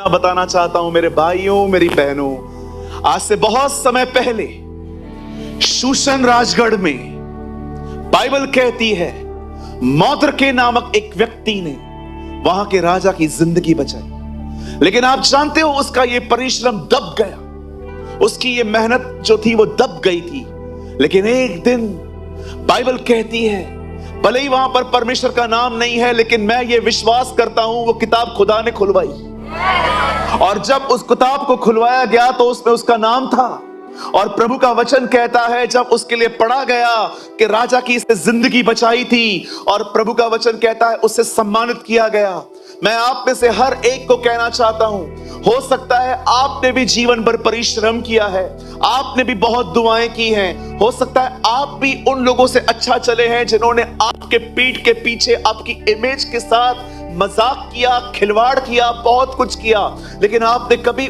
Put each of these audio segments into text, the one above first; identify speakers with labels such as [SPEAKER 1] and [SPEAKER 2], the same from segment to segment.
[SPEAKER 1] बताना चाहता हूं मेरे भाइयों, मेरी बहनों, आज से बहुत समय पहले शूशन राजगढ़ में बाइबल कहती है मौद्रके नामक एक व्यक्ति ने वहां के राजा की जिंदगी बचाई। लेकिन आप जानते हो उसका यह परिश्रम दब गया, उसकी ये मेहनत जो थी वो दब गई थी। लेकिन एक दिन बाइबल कहती है, भले ही वहां पर परमेश्वर का नाम नहीं है, लेकिन मैं ये विश्वास करता हूं वो किताब खुदा ने खुलवाई। और जब उस किताब को खुलवाया गया तो उसमें उसका नाम था। और प्रभु का वचन कहता है जब उसके लिए पढ़ा गया कि राजा की इसने जिंदगी बचाई थी, और प्रभु का वचन कहता है उससे सम्मानित किया गया। मैं आप में से हर एक को कहना चाहता हूं, हो सकता है आपने भी जीवन भर परिश्रम किया है, आपने भी बहुत दुआएं की हैं, हो सकता है आप भी उन लोगों से अच्छा चले हैं जिन्होंने आपके पीठ के पीछे आपकी इमेज के साथ मजाक किया, खिलवाड़ किया, बहुत कुछ किया, लेकिन आपने कभी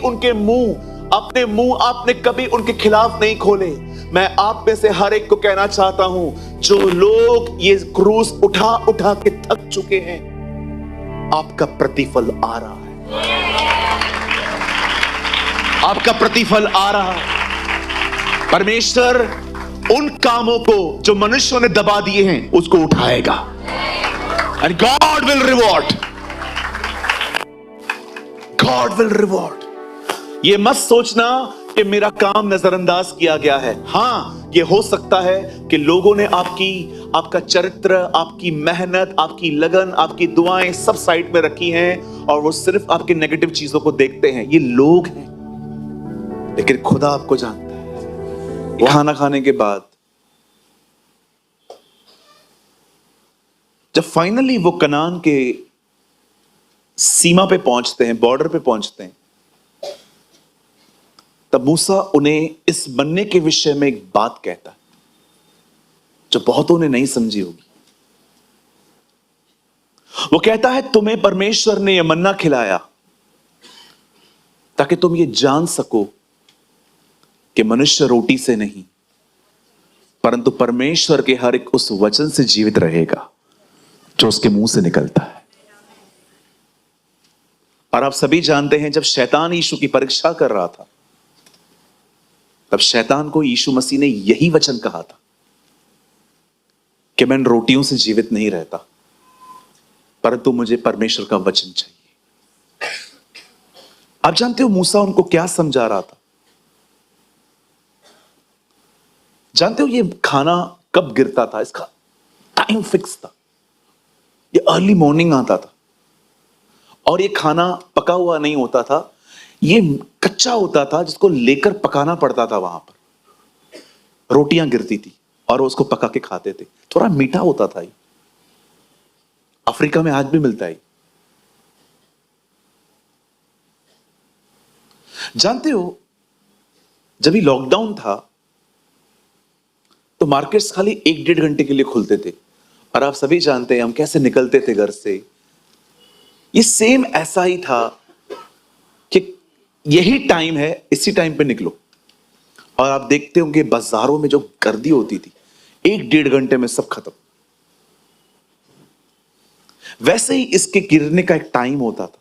[SPEAKER 1] अपने मुंह आपने कभी उनके खिलाफ नहीं खोले। मैं आप में से हर एक को कहना चाहता हूं, जो लोग ये क्रूस उठा उठा के थक चुके हैं, आपका प्रतिफल आ रहा है, आपका प्रतिफल आ रहा है। परमेश्वर उन कामों को जो मनुष्यों ने दबा दिए हैं उसको उठाएगा। And God will reward. God will reward. ये मत सोचना कि मेरा काम नजरअंदाज किया गया है। हां, ये हो सकता है कि लोगों ने आपका चरित्र, आपकी मेहनत, आपकी लगन, आपकी दुआएं सब साइड में रखी हैं और वो सिर्फ आपकी नेगेटिव चीजों को देखते हैं। ये लोग हैं, लेकिन खुदा आपको जानता है। खाना खाने के बाद जब फाइनली वो कनान के सीमा पे पहुंचते हैं, बॉर्डर पे पहुंचते हैं, तब मूसा उन्हें इस मन्ने के विषय में एक बात कहता है जो बहुतों ने नहीं समझी होगी। वो कहता है, तुम्हें परमेश्वर ने यह मन्ना खिलाया ताकि तुम ये जान सको कि मनुष्य रोटी से नहीं परंतु परमेश्वर के हर एक उस वचन से जीवित रहेगा जो उसके मुंह से निकलता है। और आप सभी जानते हैं जब शैतान यीशु की परीक्षा कर रहा था, तब शैतान को यीशु मसीह ने यही वचन कहा था कि मैं रोटियों से जीवित नहीं रहता परंतु मुझे परमेश्वर का वचन चाहिए। आप जानते हो मूसा उनको क्या समझा रहा था? जानते हो ये खाना कब गिरता था? इसका टाइम फिक्स था। ये अर्ली मॉर्निंग आता था और ये खाना पका हुआ नहीं होता था, ये कच्चा होता था जिसको लेकर पकाना पड़ता था। वहां पर रोटियां गिरती थी और उसको पका के खाते थे। थोड़ा मीठा होता था। ये अफ्रीका में आज भी मिलता है। जानते हो जब ये लॉकडाउन था तो मार्केट्स खाली 1-1.5 घंटे के लिए खुलते थे और आप सभी जानते हैं हम कैसे निकलते थे घर से। ये सेम ऐसा ही था कि यही टाइम है, इसी टाइम पे निकलो। और आप देखते होंगे बाजारों में जो गर्दी होती थी, 1-1.5 घंटे में सब खत्म। वैसे ही इसके गिरने का एक टाइम होता था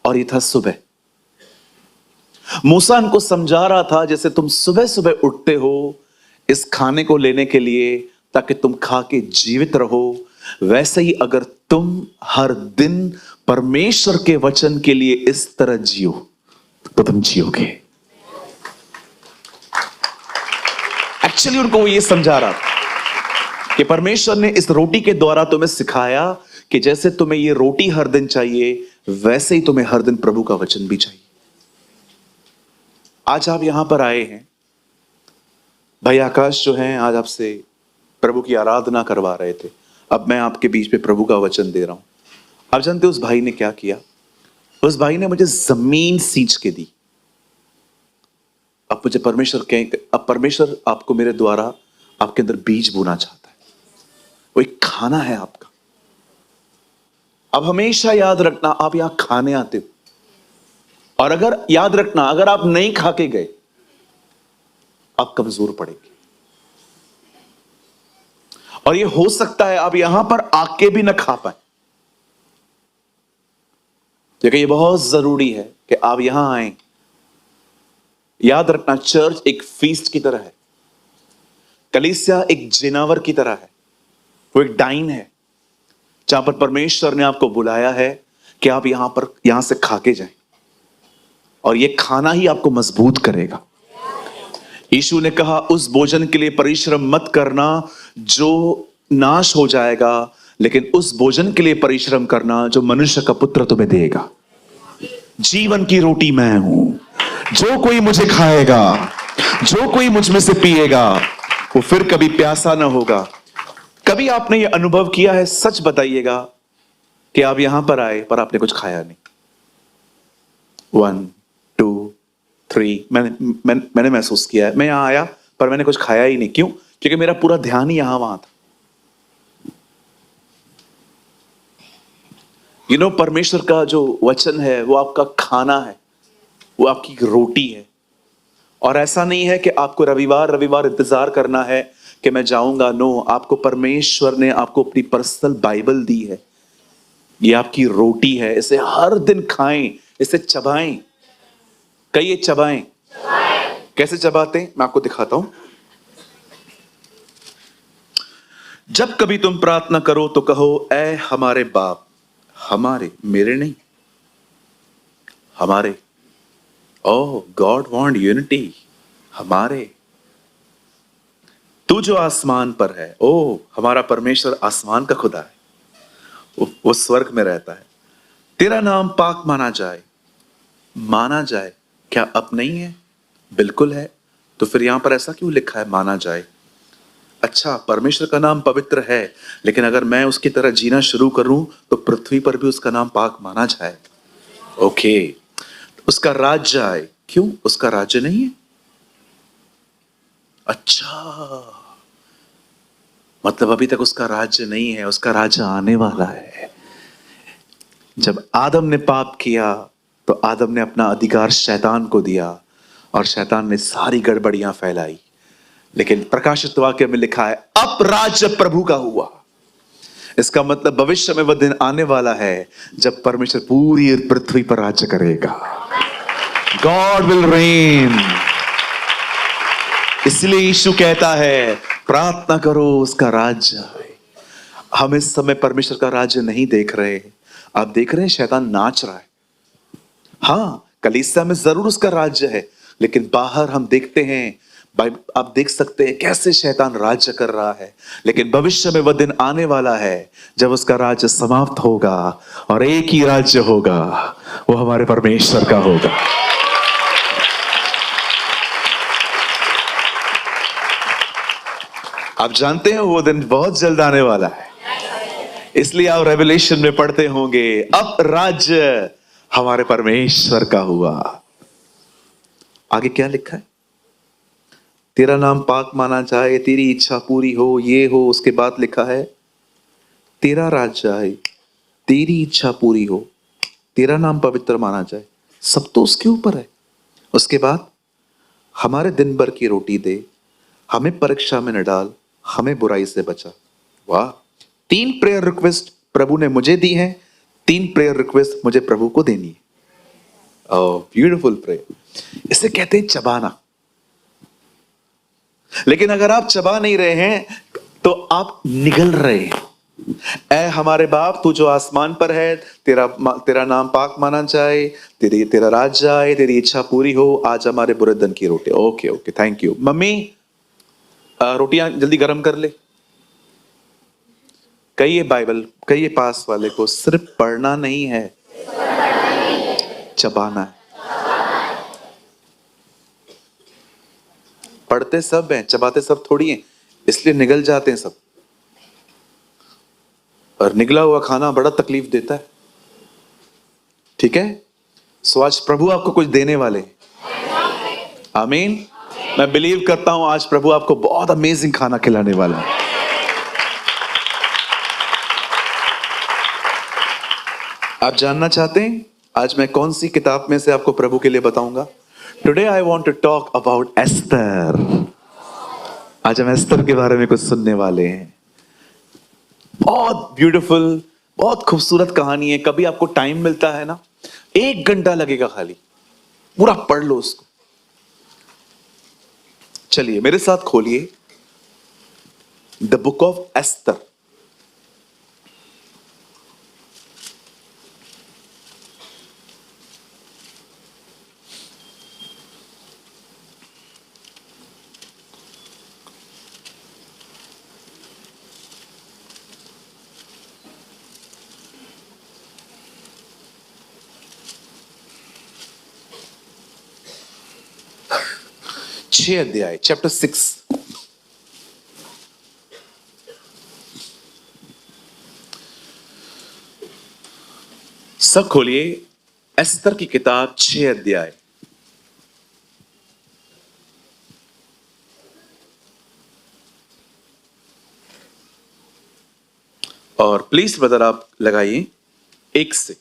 [SPEAKER 1] और ये था सुबह। मूसा इनको समझा रहा था जैसे तुम सुबह सुबह उठते हो इस खाने को लेने के लिए ताकि तुम खा के जीवित रहो, वैसे ही अगर तुम हर दिन परमेश्वर के वचन के लिए इस तरह जियो तो तुम जियोगे। एक्चुअली उनको वो ये समझा रहा था कि परमेश्वर ने इस रोटी के द्वारा तुम्हें सिखाया कि जैसे तुम्हें ये रोटी हर दिन चाहिए वैसे ही तुम्हें हर दिन प्रभु का वचन भी चाहिए। आज आप यहां पर आए हैं, भाई आकाश जो हैं आज आपसे प्रभु की आराधना करवा रहे थे। अब मैं आपके बीच में प्रभु का वचन दे रहा हूं। आप जानते हो उस भाई ने क्या किया? उस भाई ने मुझे जमीन सींच के दी। अब मुझे परमेश्वर आपको मेरे द्वारा आपके अंदर बीज बोना चाहता है। वो एक खाना है आपका। अब हमेशा याद रखना, आप यहां खाने आते हो और अगर याद रखना अगर आप नहीं खा के गए आप कमजोर पड़ेंगे। और ये हो सकता है आप यहां पर आके भी ना खा पाए। क्योंकि ये बहुत जरूरी है कि आप यहां आए। याद रखना, चर्च एक फीस्ट की तरह है, कलीसिया एक जिनावर की तरह है, वो एक डाइन है जहां पर परमेश्वर ने आपको बुलाया है कि आप यहां से खा के जाएं, और ये खाना ही आपको मजबूत करेगा। यीशु ने कहा उस भोजन के लिए परिश्रम मत करना जो नाश हो जाएगा, लेकिन उस भोजन के लिए परिश्रम करना जो मनुष्य का पुत्र तुम्हें देगा। जीवन की रोटी मैं हूं, जो कोई मुझे खाएगा, जो कोई मुझ में से पिएगा, वो फिर कभी प्यासा ना होगा। कभी आपने ये अनुभव किया है, सच बताइएगा, कि आप यहां पर आए पर आपने कुछ खाया नहीं? 1 2 3 मैंने महसूस किया है, मैं यहां आया पर मैंने कुछ खाया ही नहीं। क्यों? क्योंकि मेरा पूरा ध्यान ही यहां वहां था। परमेश्वर का जो वचन है वो आपका खाना है, वो आपकी रोटी है। और ऐसा नहीं है कि आपको रविवार इंतजार करना है कि मैं जाऊंगा। नो, आपको परमेश्वर ने आपको अपनी पर्सनल बाइबल दी है, ये आपकी रोटी है। इसे हर दिन खाएं, इसे चबाएं। कहिए चबाएं। कैसे चबाते हैं मैं आपको दिखाता हूं। जब कभी तुम प्रार्थना करो तो कहो, ऐ हमारे बाप, हमारे, मेरे नहीं, हमारे। ओह, गॉड वांट यूनिटी। हमारे, तू जो आसमान पर है। ओह, हमारा परमेश्वर आसमान का खुदा है, वो स्वर्ग में रहता है। तेरा नाम पाक माना जाए। माना जाए क्या अब नहीं है? बिल्कुल है। तो फिर यहां पर ऐसा क्यों लिखा है माना जाए? अच्छा, परमेश्वर का नाम पवित्र है, लेकिन अगर मैं उसकी तरह जीना शुरू करूं तो पृथ्वी पर भी उसका नाम पाक माना जाए। ओके, उसका राज्य आए। क्यों? उसका राज्य नहीं है? अच्छा, मतलब अभी तक उसका राज्य नहीं है, उसका राज्य आने वाला है। जब आदम ने पाप किया तो आदम ने अपना अधिकार शैतान को दिया और शैतान ने सारी गड़बड़ियां फैलाई। लेकिन प्रकाशित वाक्य में लिखा है अब राज्य प्रभु का हुआ। इसका मतलब भविष्य में वह दिन आने वाला है जब परमेश्वर पूरी पृथ्वी पर राज्य करेगा। God will rain. इसलिए यीशु कहता है प्रार्थना करो उसका राज्य आए। हम इस समय परमेश्वर का राज्य नहीं देख रहे। आप देख रहे हैं शैतान नाच रहा है। हाँ, कलीसिया में जरूर उसका राज्य है, लेकिन बाहर हम देखते हैं, आप देख सकते हैं कैसे शैतान राज्य कर रहा है। लेकिन भविष्य में वह दिन आने वाला है जब उसका राज्य समाप्त होगा और एक ही राज्य होगा, वो हमारे परमेश्वर का होगा। आप जानते हैं वो दिन बहुत जल्द आने वाला है। इसलिए आप रेवलेशन में पढ़ते होंगे अब राज्य हमारे परमेश्वर का हुआ। आगे क्या लिखा है? तेरा नाम पाक माना जाए, तेरी इच्छा पूरी हो, ये हो। उसके बाद लिखा है तेरा राज्य आए, तेरी इच्छा पूरी हो, तेरा नाम पवित्र माना जाए। सब तो उसके ऊपर है। उसके बाद हमारे दिन भर की रोटी दे, हमें परीक्षा में न डाल, हमें बुराई से बचा। वाह, 3 प्रेयर रिक्वेस्ट प्रभु ने मुझे दी है, 3 प्रेयर रिक्वेस्ट मुझे प्रभु को देनी है। ओह, ब्यूटीफुल प्रेयर। इसे कहते हैं चबाना। लेकिन अगर आप चबा नहीं रहे हैं तो आप निगल रहे हैं। ऐ हमारे बाप, तू जो आसमान पर है, तेरा नाम पाक माना जाए, तेरा राज्य आए, तेरी इच्छा पूरी हो, आज हमारे बुरे दिन की रोटी। Okay okay, thank you. Mummy, रोटियां जल्दी गर्म कर ले। कहिए बाइबल, कहिए पास वाले को, सिर्फ पढ़ना नहीं है, चबाना है। पढ़ते सब हैं, चबाते सब थोड़ी हैं, इसलिए निगल जाते हैं सब। और निगला हुआ खाना बड़ा तकलीफ देता है। ठीक है, सो आज प्रभु आपको कुछ देने वाले हैं। आमीन। मैं बिलीव करता हूं आज प्रभु आपको बहुत अमेजिंग खाना खिलाने वाला है। आप जानना चाहते हैं आज मैं कौन सी किताब में से आपको प्रभु के लिए बताऊंगा? Today I want to talk about Esther. आज हम एस्तर के बारे में कुछ सुनने वाले हैं। बहुत ब्यूटीफुल, बहुत खूबसूरत कहानी है। कभी आपको टाइम मिलता है ना, 1 घंटा लगेगा खाली, पूरा पढ़ लो उसको। चलिए मेरे साथ खोलिए द बुक ऑफ एस्तर। छह अध्याय, चैप्टर 6। सब खोलिए एस्तर की किताब 6 अध्याय। और प्लीज ब्रदर आप लगाइए 1 से।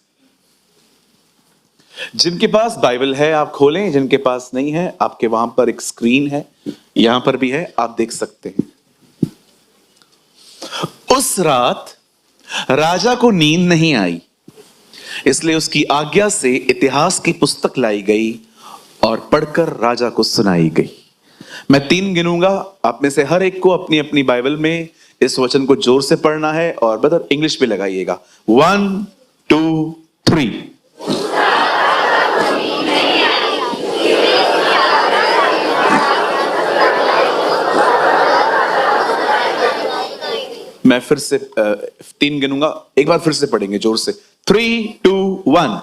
[SPEAKER 1] जिनके पास बाइबल है आप खोलें, जिनके पास नहीं है आपके वहां पर एक स्क्रीन है, यहां पर भी है, आप देख सकते हैं। उस रात राजा को नींद नहीं आई, इसलिए उसकी आज्ञा से इतिहास की पुस्तक लाई गई और पढ़कर राजा को सुनाई गई। मैं 3 गिनूंगा, आप में से हर एक को अपनी अपनी बाइबल में इस वचन को जोर से पढ़ना है और ब्रदर इंग्लिश में लगाइएगा। 1 2 3। मैं फिर से 3 गिनूंगा, एक बार फिर से पढ़ेंगे जोर से। 3 2 1।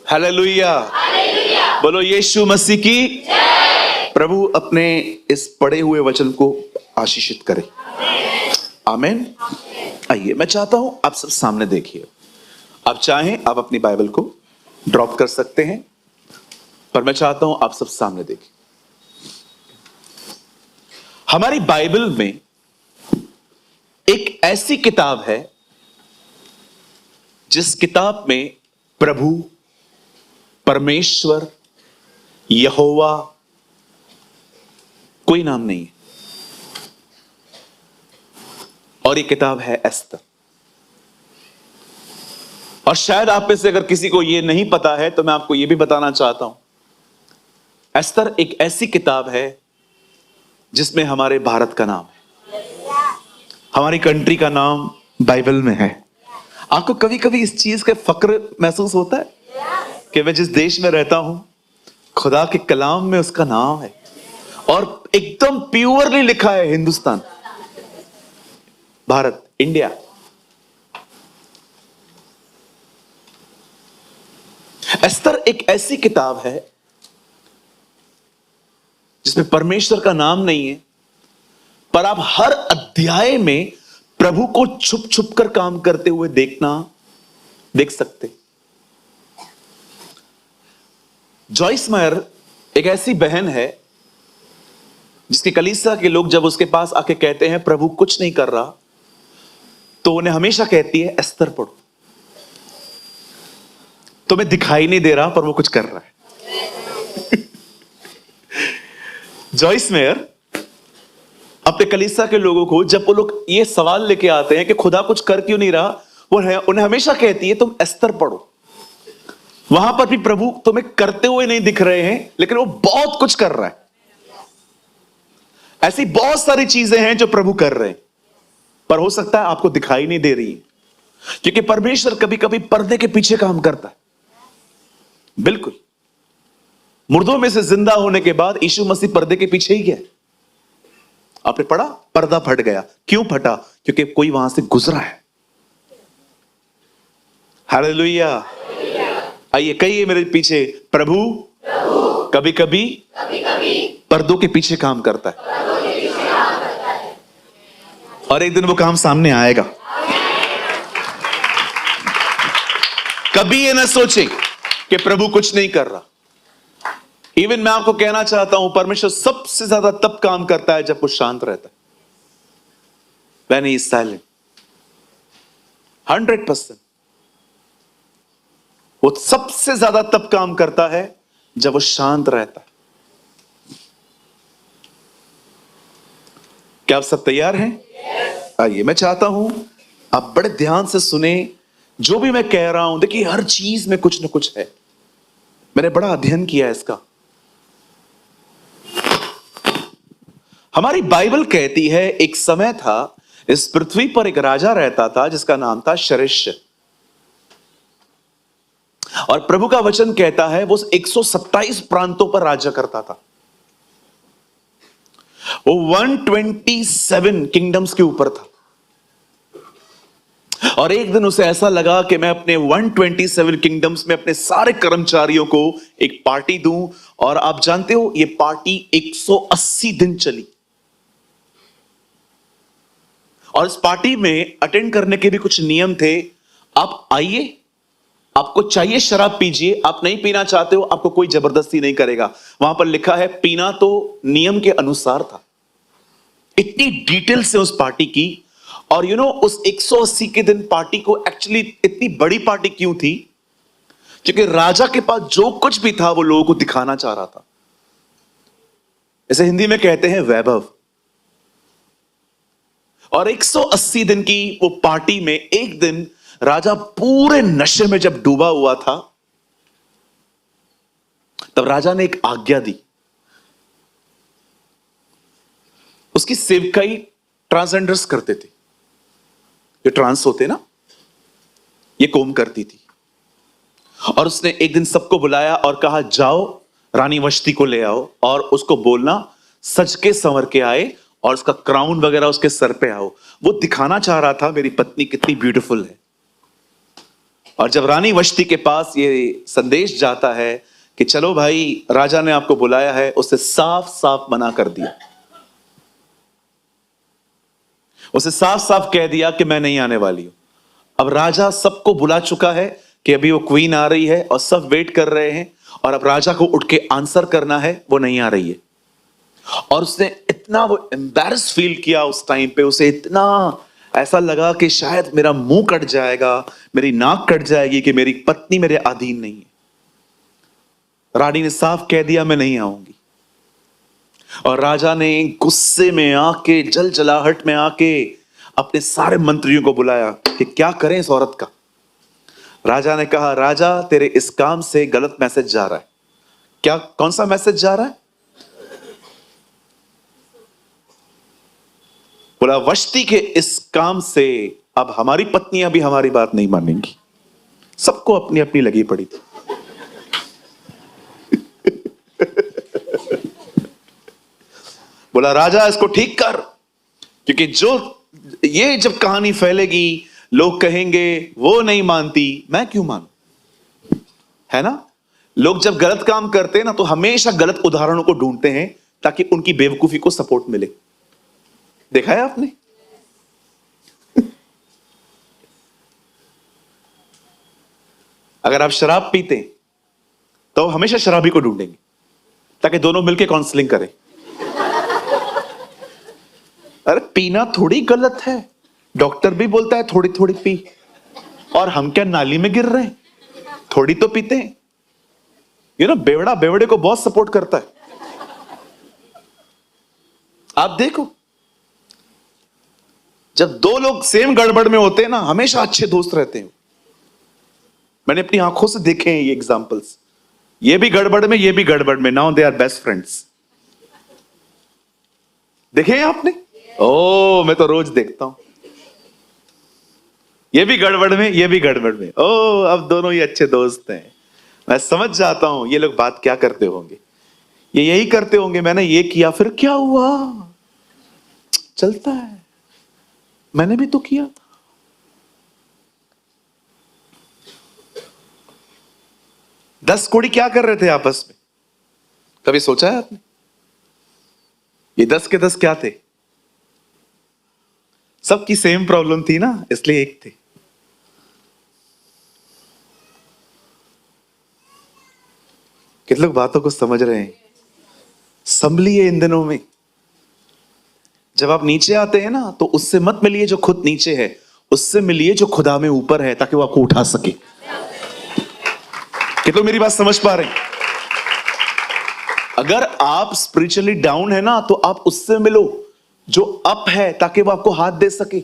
[SPEAKER 1] हालेलुया, बोलो यीशु मसीह की जय। प्रभु अपने इस पढ़े हुए वचन को आशीषित करे, आमीन। आइए मैं चाहता हूं आप सब सामने देखिए। आप चाहें आप अपनी बाइबल को ड्रॉप कर सकते हैं, पर मैं चाहता हूं आप सब सामने देखिए। हमारी बाइबल में एक ऐसी किताब है जिस किताब में प्रभु, परमेश्वर, यहोवा कोई नाम नहीं है। और ये किताब है एस्तर। और शायद आप में से अगर किसी को यह नहीं पता है तो मैं आपको यह भी बताना चाहता हूं, एस्तर एक ऐसी किताब है जिसमें हमारे भारत का नाम है, हमारी कंट्री का नाम बाइबल में है। आपको कभी कभी इस चीज का फक्र महसूस होता है कि मैं जिस देश में रहता हूं, खुदा के कलाम में उसका नाम है और एकदम प्योरली लिखा है हिंदुस्तान, भारत, इंडिया। एस्तर एक ऐसी किताब है जिसमें परमेश्वर का नाम नहीं है, पर आप हर अध्याय में प्रभु को छुप छुप कर काम करते हुए देख सकते। जॉइस मेयर एक ऐसी बहन है जिसकी कलीसिया के लोग जब उसके पास आके कहते हैं प्रभु कुछ नहीं कर रहा, तो उन्हें हमेशा कहती है एस्तर पढ़ो, तुम्हें दिखाई नहीं दे रहा पर वो कुछ कर रहा है। जॉइस मेयर अपने कलीसिया के लोगों को जब वो लोग ये सवाल लेके आते हैं कि खुदा कुछ कर क्यों नहीं रहा, वो उन्हें हमेशा कहती है तुम एस्तर पढ़ो। वहां पर भी प्रभु तुम्हें करते हुए नहीं दिख रहे हैं, लेकिन वो बहुत कुछ कर रहा है। ऐसी बहुत सारी चीजें हैं जो प्रभु कर रहे हैं, पर हो सकता है आपको दिखाई नहीं दे रही है, क्योंकि परमेश्वर कभी कभी पर्दे के पीछे काम करता है। बिल्कुल, मुर्दों में से जिंदा होने के बाद यीशु मसीह पर्दे के पीछे ही गया। आपने पढ़ा, पर्दा फट गया। क्यों फटा? क्योंकि कोई वहां से गुजरा है। हालेलुया। आइए कहिए मेरे पीछे, प्रभु कभी कभी पर्दों के पीछे काम करता है और एक दिन वो काम सामने आएगा। कभी ये ना सोचे कि प्रभु कुछ नहीं कर रहा। इवन मैं आपको कहना चाहता हूं, परमेश्वर सबसे ज्यादा तब काम करता है जब वो शांत रहता है, when he is silent। 100%। वो सबसे ज्यादा तब काम करता है जब वो शांत रहता है। क्या आप सब तैयार हैं? आइए, मैं चाहता हूं आप बड़े ध्यान से सुने जो भी मैं कह रहा हूं। देखिए, हर चीज में कुछ ना कुछ है। मैंने बड़ा अध्ययन किया है इसका। हमारी बाइबल कहती है एक समय था, इस पृथ्वी पर एक राजा रहता था जिसका नाम था शरेश। और प्रभु का वचन कहता है वो 127 प्रांतों पर राज्य करता था। वो 127 किंगडम्स के ऊपर था। और एक दिन उसे ऐसा लगा कि मैं अपने 127 किंगडम्स में अपने सारे कर्मचारियों को एक पार्टी दूं। और आप जानते हो, ये पार्टी 180 दिन चली। और इस पार्टी में अटेंड करने के भी कुछ नियम थे। आप आइए, आपको चाहिए शराब पीजिए, आप नहीं पीना चाहते हो आपको कोई जबरदस्ती नहीं करेगा। वहां पर लिखा है, पीना तो नियम के अनुसार था। इतनी डिटेल से उस पार्टी की। और उस 180 के दिन पार्टी को एक्चुअली इतनी बड़ी पार्टी क्यों थी? क्योंकि राजा के पास जो कुछ भी था वो लोगों को दिखाना चाह रहा था। इसे हिंदी में कहते हैं वैभव। और 180 दिन की वो पार्टी में एक दिन राजा पूरे नशे में जब डूबा हुआ था, तब राजा ने एक आज्ञा दी। उसकी सेवकाई ट्रांसजेंडर्स करते थे। जो ट्रांस होते ना, ये कोम करती थी। और उसने एक दिन सबको बुलाया और कहा, जाओ रानी वश्ती को ले आओ और उसको बोलना सज के संवर के आए और उसका क्राउन वगैरह उसके सर पे आओ। वो दिखाना चाह रहा था मेरी पत्नी कितनी ब्यूटीफुल है। और जब रानी वश्ती के पास ये संदेश जाता है कि चलो भाई, राजा ने आपको बुलाया है, उसे साफ साफ मना कर दिया। उसे साफ साफ कह दिया कि मैं नहीं आने वाली हूं। अब राजा सबको बुला चुका है कि अभी वो क्वीन आ रही है और सब वेट कर रहे हैं। और अब राजा को उठ के आंसर करना है, वो नहीं आ रही है। और उसने इतना वो एम्बैरस फील किया उस टाइम पे। उसे इतना ऐसा लगा कि शायद मेरा मुंह कट जाएगा, मेरी नाक कट जाएगी कि मेरी पत्नी मेरे अधीन नहीं है। रानी ने साफ कह दिया, मैं नहीं आऊंगी। और राजा ने गुस्से में आके, जलजलाहट में आके अपने सारे मंत्रियों को बुलाया कि क्या करें इस औरत का। राजा ने कहा, राजा तेरे इस काम से गलत मैसेज जा रहा है। क्या? कौन सा मैसेज जा रहा है? बोला, वश्ती के इस काम से अब हमारी पत्नियां भी हमारी बात नहीं मानेंगी। सबको अपनी अपनी लगी पड़ी थी। बोला, राजा इसको ठीक कर, क्योंकि ये जब कहानी फैलेगी लोग कहेंगे वो नहीं मानती, मैं क्यों मानूं? है ना? लोग जब गलत काम करते हैं ना, तो हमेशा गलत उदाहरणों को ढूंढते हैं ताकि उनकी बेवकूफी को सपोर्ट मिले। देखा है आपने? अगर आप शराब पीते तो हमेशा शराबी को ढूंढेंगे ताकि दोनों मिलकर काउंसलिंग करें। अरे पीना थोड़ी गलत है, डॉक्टर भी बोलता है थोड़ी थोड़ी पी। और हम क्या नाली में गिर रहे हैं? थोड़ी तो पीते हैं। बेवड़ा बेवड़े को बहुत सपोर्ट करता है। आप देखो, जब दो लोग सेम गड़बड़ में होते हैं ना, हमेशा अच्छे दोस्त रहते हैं। मैंने अपनी आंखों से देखे हैं ये एग्जांपल्स। ये भी गड़बड़ में, ये भी गड़बड़ में, now they are best friends. देखे हैं आपने? ओ, मैं तो रोज देखता हूं। ये भी गड़बड़ में, ये भी गड़बड़ में। ओ, अब दोनों ही अच्छे दोस्त हैं। मैं समझ जाता हूं ये लोग बात क्या करते होंगे। ये यही करते होंगे, मैंने ये किया फिर क्या हुआ, चलता है, मैंने भी तो किया था। दस कोड़ी क्या कर रहे थे आपस में? कभी सोचा है आपने? ये 10 के 10 क्या थे? सबकी सेम प्रॉब्लम थी ना, इसलिए एक थे। कितने लोग बातों को समझ रहे हैं? संभलिए इन दिनों में। जब आप नीचे आते हैं ना, तो उससे मत मिलिए जो खुद नीचे है, उससे मिलिए जो खुदा में ऊपर है, ताकि वो आपको उठा सके। कितने लोग मेरी बात समझ पा रहे हैं? अगर आप स्पिरिचुअली डाउन है ना, तो आप उससे मिलो जो अप है ताकि वो आपको हाथ दे सके।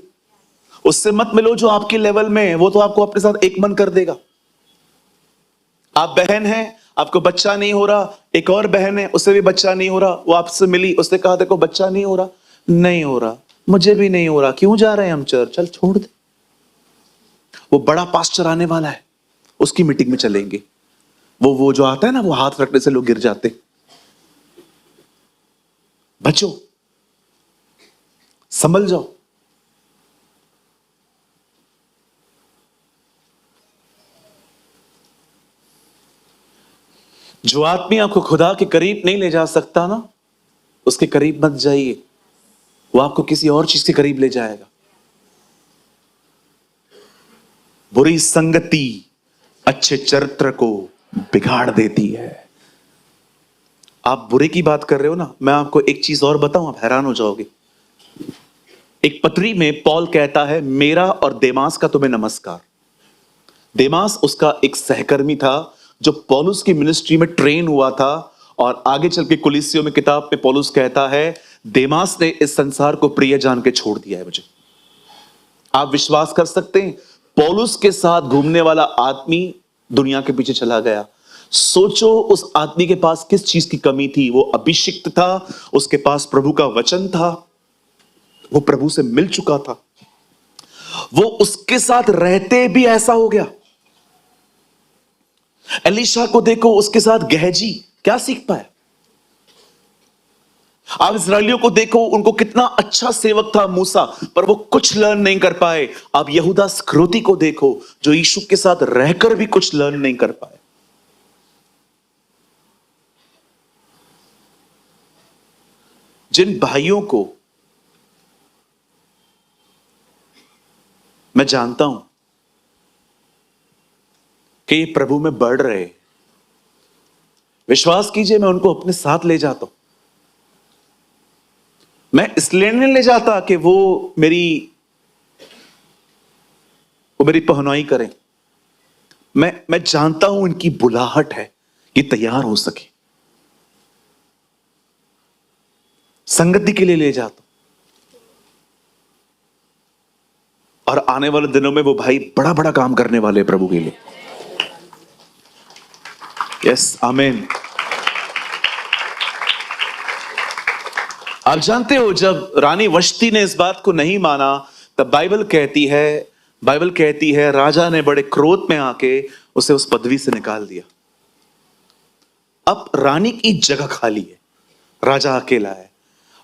[SPEAKER 1] उससे मत मिलो जो आपके लेवल में है, वो तो आपको अपने साथ एक मन कर देगा। आप बहन हैं, आपको बच्चा नहीं हो रहा, एक और बहन है उसे भी बच्चा नहीं हो रहा, वो आपसे मिली, उसने कहा देखो बच्चा नहीं हो रहा, नहीं हो रहा, मुझे भी नहीं हो रहा, क्यों जा रहे हैं हम चर्च, चल छोड़ दे, वो बड़ा पास्टर आने वाला है उसकी मीटिंग में चलेंगे। वो जो आता है ना, वो हाथ रखने से लोग गिर जाते। बचो, संभल जाओ। जो आदमी आपको खुदा के करीब नहीं ले जा सकता ना, उसके करीब मत जाइए, वो आपको किसी और चीज के करीब ले जाएगा। बुरी संगति अच्छे चरित्र को बिगाड़ देती है। आप बुरे की बात कर रहे हो ना, मैं आपको एक चीज और बताऊं, आप हैरान हो जाओगे। एक पत्री में पौल कहता है, मेरा और देमास का तुम्हें नमस्कार। देमास उसका एक सहकर्मी था जो पौलुस की मिनिस्ट्री में ट्रेन हुआ था, और आगे चल के कुलिसियों में किताब में पौलुस कहता है, देमास ने इस संसार को प्रिय जान के छोड़ दिया है मुझे। आप विश्वास कर सकते हैं, पौलुस के साथ घूमने वाला आदमी दुनिया के पीछे चला गया। सोचो उस आदमी के पास किस चीज की कमी थी। वो अभिषिक्त था, उसके पास प्रभु का वचन था, वो प्रभु से मिल चुका था, वो उसके साथ रहते भी ऐसा हो गया। एलीशा को देखो, उसके साथ गहजी, क्या सीख पाया। आप इस्राएलियों को देखो, उनको कितना अच्छा सेवक था मूसा, पर वो कुछ लर्न नहीं कर पाए। आप यहूदा स्क्रोती को देखो, जो यीशु के साथ रहकर भी कुछ लर्न नहीं कर पाए। जिन भाइयों को मैं जानता हूं कि ये प्रभु में बढ़ रहे, विश्वास कीजिए मैं उनको अपने साथ ले जाता हूं। मैं इसलिए नहीं ले जाता कि वो मेरी पहनाई करें। मैं जानता हूं इनकी बुलाहट है कि तैयार हो सके, संगति के लिए ले जाता हूं। और आने वाले दिनों में वो भाई बड़ा बड़ा काम करने वाले हैं प्रभु के लिए। यस, आमीन। आप जानते हो, जब रानी वश्ती ने इस बात को नहीं माना, तब बाइबल कहती है राजा ने बड़े क्रोध में आके उसे उस पदवी से निकाल दिया। अब रानी की जगह खाली है, राजा अकेला है,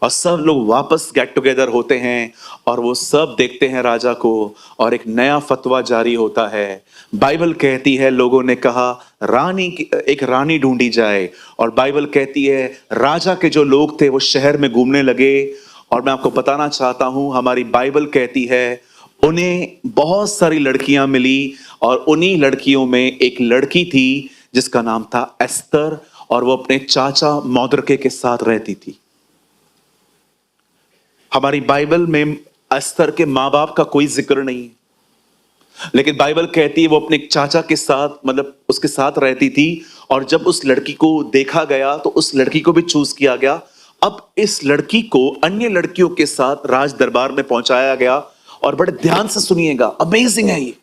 [SPEAKER 1] और सब लोग वापस गेट टुगेदर होते हैं और वो सब देखते हैं राजा को, और एक नया फतवा जारी होता है। बाइबल कहती है लोगों ने कहा एक रानी ढूंढी जाए, और बाइबल कहती है राजा के जो लोग थे वो शहर में घूमने लगे। और मैं आपको बताना चाहता हूं, हमारी बाइबल कहती है उन्हें बहुत सारी लड़कियां मिली, और उन्हीं लड़कियों में एक लड़की थी जिसका नाम था एस्तर, और वो अपने चाचा मौद्रके के साथ रहती थी। हमारी बाइबल में एस्तर के मां बाप का कोई जिक्र नहीं है, लेकिन बाइबल कहती है वो अपने चाचा के साथ, मतलब उसके साथ रहती थी। और जब उस लड़की को देखा गया तो उस लड़की को भी चूज किया गया। अब इस लड़की को अन्य लड़कियों के साथ राज दरबार में पहुंचाया गया, और बड़े ध्यान से सुनिएगा, अमेजिंग है ये।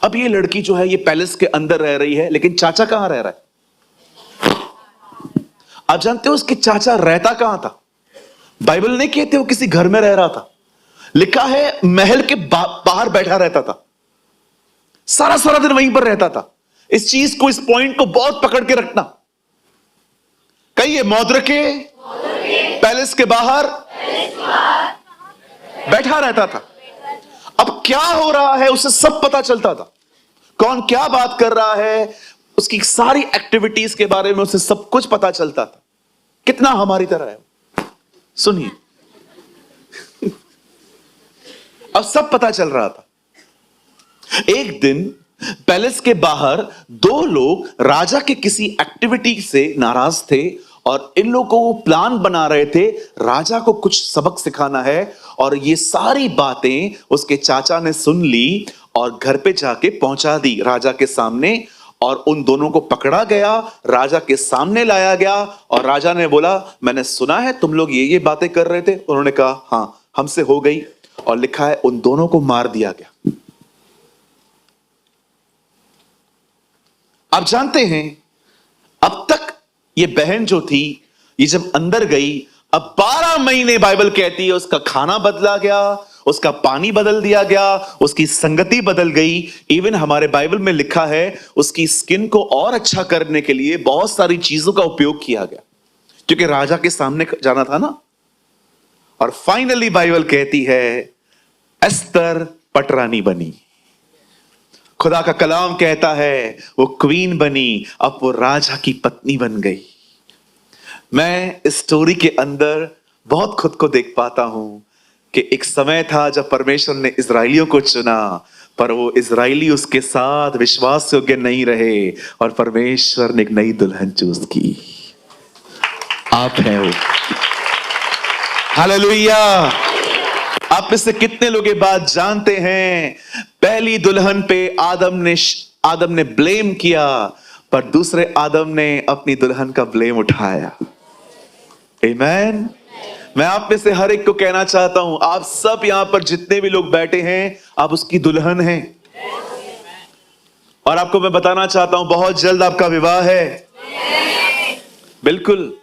[SPEAKER 1] अब ये लड़की जो है ये पैलेस के अंदर रह रही है, लेकिन चाचा कहां रह रहा है? आप जानते हो उसके चाचा रहता कहां था? बाइबल नहीं कहते वो किसी घर में रह रहा था, लिखा है महल के बाहर बैठा रहता था, सारा दिन वहीं पर रहता था। इस चीज को, इस पॉइंट को बहुत पकड़ के रखना। कहिए, मौद्रके पैलेस के बाहर बैठा रहता था। अब क्या हो रहा है उसे सब पता चलता था, कौन क्या बात कर रहा है, उसकी सारी एक्टिविटीज के बारे में उसे सब कुछ पता चलता था। कितना हमारी तरह है, सुनिए। अब सब पता चल रहा था। एक दिन पैलेस के बाहर दो लोग राजा के किसी एक्टिविटी से नाराज थे, और इन लोगों को प्लान बना रहे थे राजा को कुछ सबक सिखाना है। और ये सारी बातें उसके चाचा ने सुन ली और घर पे जाके पहुंचा दी राजा के सामने। और उन दोनों को पकड़ा गया, राजा के सामने लाया गया और राजा ने बोला, मैंने सुना है तुम लोग ये बातें कर रहे थे। उन्होंने कहा हाँ हमसे हो गई, और लिखा है उन दोनों को मार दिया गया। आप जानते हैं अब तक ये बहन जो थी, ये जब अंदर गई, अब 12 महीने बाइबल कहती है उसका खाना बदला गया, उसका पानी बदल दिया गया, उसकी संगति बदल गई। इवन हमारे बाइबल में लिखा है उसकी स्किन को और अच्छा करने के लिए बहुत सारी चीजों का उपयोग किया गया, क्योंकि राजा के सामने जाना था ना। और फाइनली बाइबल कहती है एस्तर पटरानी बनी। खुदा का कलाम कहता है वो क्वीन बनी, अब वो राजा की पत्नी बन गई। मैं इस स्टोरी के अंदर बहुत खुद को देख पाता हूं कि एक समय था जब परमेश्वर ने इजराइलियों को चुना, पर वो इजराइली उसके साथ विश्वास योग्य नहीं रहे, और परमेश्वर ने एक नई दुल्हन चूज की। आप हैं वो। हालेलुया। आप में से कितने लोग ये बात जानते हैं? पहली दुल्हन पे आदम ने ब्लेम किया, पर दूसरे आदम ने अपनी दुल्हन का ब्लेम उठाया। आमीन। मैं आप में से हर एक को कहना चाहता हूं, आप सब यहां पर जितने भी लोग बैठे हैं, आप उसकी दुल्हन हैं। और आपको मैं बताना चाहता हूं, बहुत जल्द आपका विवाह है। बिल्कुल,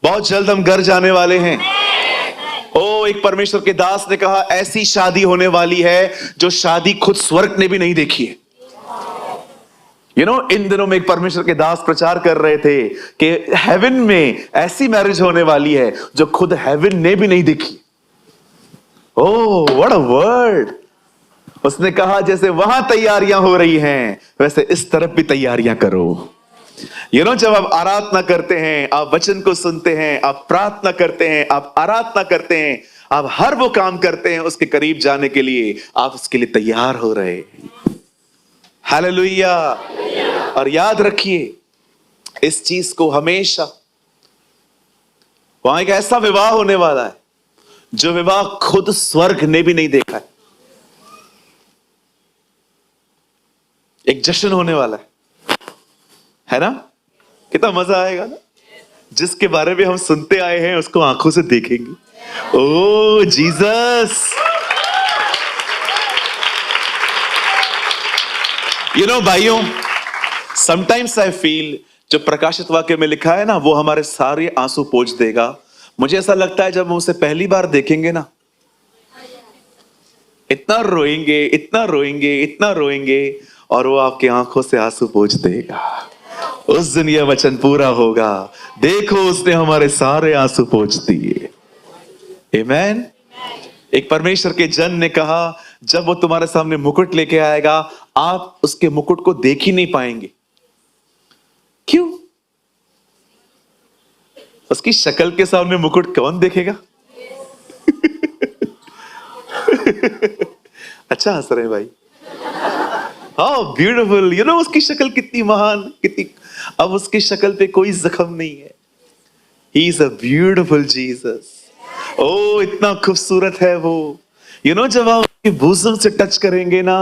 [SPEAKER 1] बहुत जल्द हम घर जाने वाले हैं। एक परमेश्वर के दास ने कहा ऐसी शादी होने वाली है जो शादी खुद स्वर्ग ने भी नहीं देखी है। इन दिनों में एक परमेश्वर के दास प्रचार कर रहे थे कि हेवन में ऐसी मैरिज होने वाली है जो खुद हेवन ने भी नहीं देखी। Oh what a word. उसने कहा जैसे वहां तैयारियां हो रही हैं, वैसे इस तरफ भी तैयारियां करो। जब आप आराधना करते हैं, आप वचन को सुनते हैं, आप प्रार्थना करते हैं, आप आराधना करते हैं, आप हर वो काम करते हैं उसके करीब जाने के लिए, आप उसके लिए तैयार हो रहे हैं। हालेलुया। और याद रखिए इस चीज को हमेशा, वहां एक ऐसा विवाह होने वाला है जो विवाह खुद स्वर्ग ने भी नहीं देखा है। एक जश्न होने वाला है ना? कितना मजा आएगा ना। जिसके बारे में हम सुनते आए हैं उसको आंखों से देखेंगे। ओ जीसस। भाइयों, समटाइम्स आई फील जो प्रकाशित वाक्य में लिखा है ना, वो हमारे सारे आंसू पोंछ देगा। मुझे ऐसा लगता है जब हम उसे पहली बार देखेंगे ना, इतना रोएंगे, इतना रोएंगे, इतना रोएंगे, और वो आपकी आंखों से आंसू पोंछ देगा। उस दिन यह वचन पूरा होगा, देखो उसने हमारे सारे आंसू पोंछ दिए। आमीन। एक परमेश्वर के जन ने कहा जब वो तुम्हारे सामने मुकुट लेके आएगा, आप उसके मुकुट को देख ही नहीं पाएंगे। क्यों? उसकी शक्ल के सामने मुकुट कौन देखेगा? अच्छा हंस रहे भाई। How beautiful. उसकी शक्ल कितनी महान, कितनी। अब उसकी शक्ल पे कोई जख्म नहीं है। He is a beautiful Jesus. ओ इतना खूबसूरत है वो। जब आप उसके bosom से टच करेंगे ना,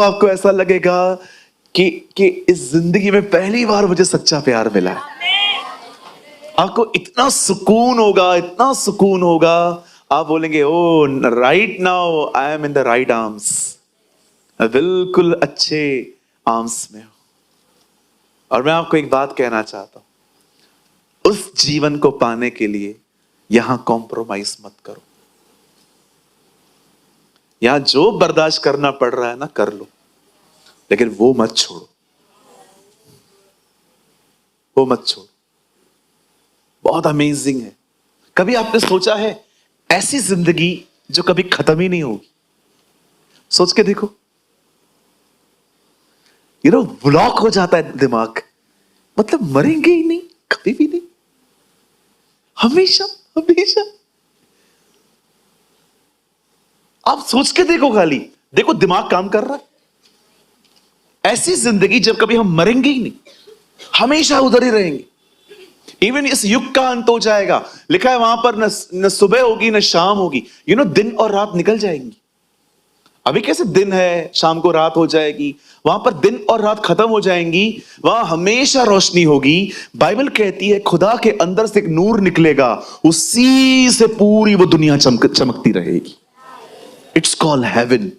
[SPEAKER 1] आपको ऐसा लगेगा कि इस जिंदगी में पहली बार मुझे सच्चा प्यार मिला है। आपको इतना सुकून होगा, इतना सुकून होगा, आप बोलेंगे oh right now I am in the right arms. बिल्कुल अच्छे आर्म्स में हूं। और मैं आपको एक बात कहना चाहता हूं, उस जीवन को पाने के लिए यहां कॉम्प्रोमाइज मत करो। यहां जो बर्दाश्त करना पड़ रहा है ना, कर लो, लेकिन वो मत छोड़ो, वो मत छोड़ो। बहुत अमेजिंग है। कभी आपने सोचा है ऐसी जिंदगी जो कभी खत्म ही नहीं होगी? सोच के देखो। ब्लॉक हो जाता है दिमाग, मतलब मरेंगे ही नहीं, कभी भी नहीं, हमेशा हमेशा। आप सोच के देखो, खाली देखो दिमाग काम कर रहा है। ऐसी जिंदगी जब कभी हम मरेंगे ही नहीं, हमेशा उधर ही रहेंगे। इवन इस युग का अंत हो जाएगा। लिखा है वहां पर न सुबह होगी न शाम होगी। दिन और रात निकल जाएंगी। अभी कैसे दिन है, शाम को रात हो जाएगी, वहां पर दिन और रात खत्म हो जाएंगी, वहां हमेशा रोशनी होगी। बाइबल कहती है खुदा के अंदर से एक नूर निकलेगा, उसी से पूरी वो दुनिया चमकती रहेगी। It's called heaven.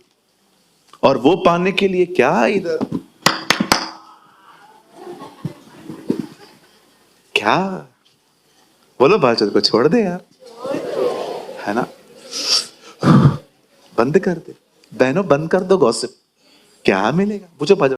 [SPEAKER 1] और वो पाने के लिए क्या इधर क्या बोलो, बातचीत को छोड़ दे यार, है ना। बंद कर दे बहनों, बंद कर दो गॉसिप। क्या मिलेगा, मुझे